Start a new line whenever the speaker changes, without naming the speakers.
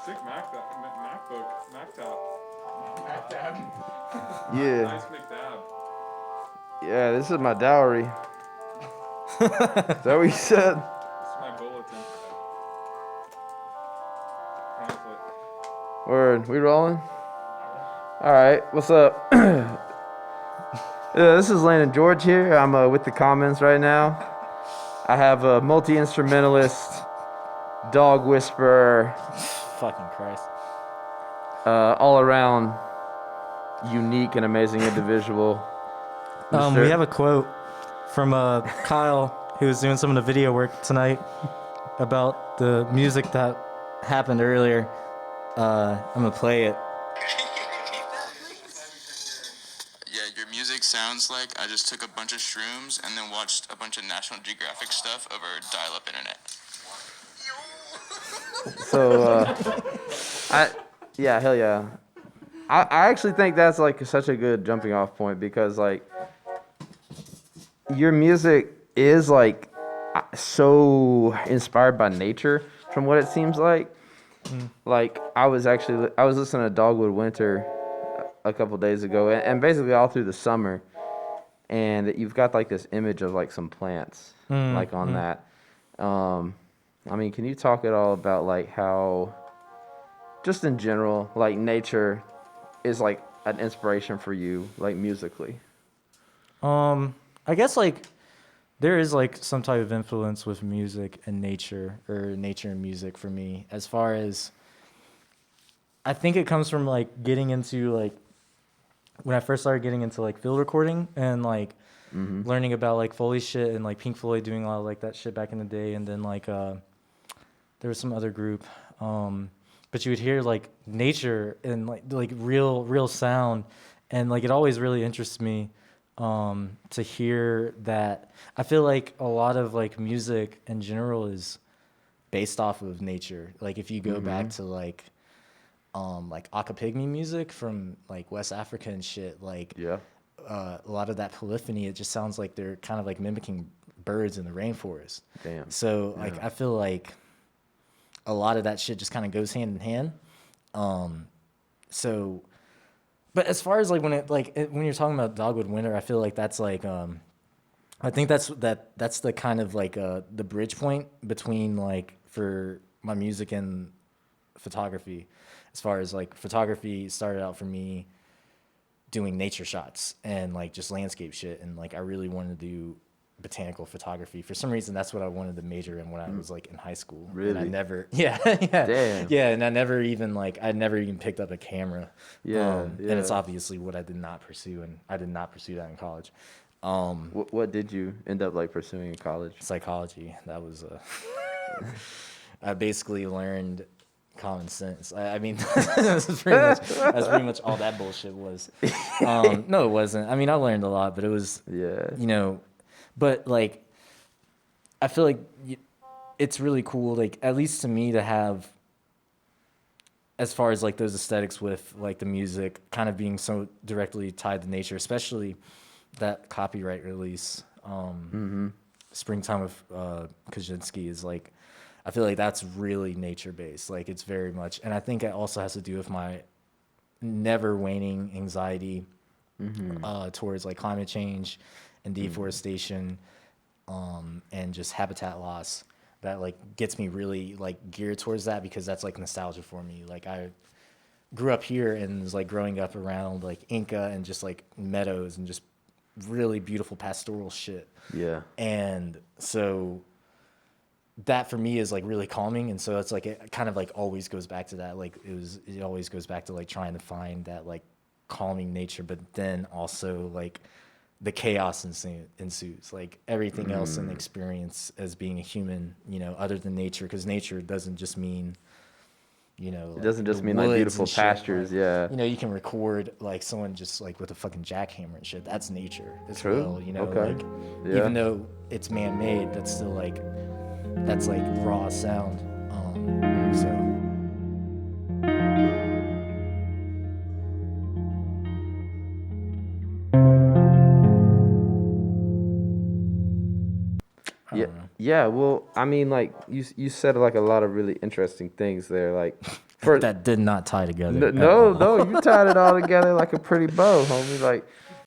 Sick MacBook. MacTab.
Yeah.
Nice McDab.
Yeah, this is my dowry. Is that what you said?
This is my bulletin. Pamphlet.
Word. We rolling? Alright, what's up? This is Landon George here. I'm with the Commons right now. I have a multi-instrumentalist, dog whisperer,
Fucking Christ.
all around unique and amazing individual.
We have a quote from Kyle, who was doing some of the video work tonight about the music that happened earlier. I'm gonna play it.
Yeah, your music sounds like I just took a bunch of shrooms and then watched a bunch of National Geographic stuff over dial-up internet.
So, hell yeah. I actually think that's like such a good jumping off point because like your music is like so inspired by nature from what it seems like. Like I was listening to Dogwood Winter a couple days ago and basically all through the summer, and you've got like this image of like some plants like on that. I mean, can you talk at all about like how just in general like nature is like an inspiration for you like musically?
I guess like there is like some type of influence with music and nature, or nature and music for me, as far as I think it comes from like getting into like when I first started getting into like field recording and like learning about like Foley shit and like Pink Floyd doing a lot of like that shit back in the day, and then like there was some other group, but you would hear like nature and like real sound, and like it always really interests me to hear that. I feel like a lot of like music in general is based off of nature. Like if you go back to like Akapigmi music from like West Africa and shit, like a lot of that polyphony, it just sounds like they're kind of like mimicking birds in the rainforest.
Damn.
So like I feel like a lot of that shit just kind of goes hand in hand. So, but as far as like when you're talking about Dogwood Winter, I feel like that's like I think that's the kind of like the bridge point between like for my music and photography. As far as like photography started out for me doing nature shots and like just landscape shit, and like I really wanted to do botanical photography. For some reason, that's what I wanted to major in when I was like in high school.
Really?
And I never,
Damn.
yeah, and I never even picked up a camera.
And
And it's obviously what I did not pursue, and I did not pursue that in college.
What did you end up like pursuing in college?
Psychology. That was I basically learned common sense. I mean, that's pretty much all that bullshit was. No, it wasn't. I mean, I learned a lot, but it was, but like, I feel like it's really cool, like, at least to me, to have, as far as like those aesthetics with like the music kind of being so directly tied to nature, especially that copyright release, Springtime with Kaczynski is like, I feel like that's really nature based. Like it's very much, and I think it also has to do with my never waning anxiety towards like climate change and deforestation, and just habitat loss. That like gets me really like geared towards that, because that's like nostalgia for me. Like I grew up here and was like growing up around like Inca and just like meadows and just really beautiful pastoral shit.
Yeah.
And so that for me is like really calming, and so it's like it kind of like always goes back to that. Like it always goes back to like trying to find that like calming nature, but then also like the chaos ensues, like everything else in the experience as being a human, you know, other than nature, because nature doesn't just mean, you know,
It doesn't just mean
woods
like
and
beautiful
shit.
pastures,
Like, you know, you can record like someone just like with a fucking jackhammer and shit. That's nature as well, you know. Like even though it's man-made, that's still like that's like raw sound. So I don't know.
Yeah, well, I mean, like you said like a lot of really interesting things there. Like, for
That did not tie together.
no, you tied it all together like a pretty bow, homie. Like,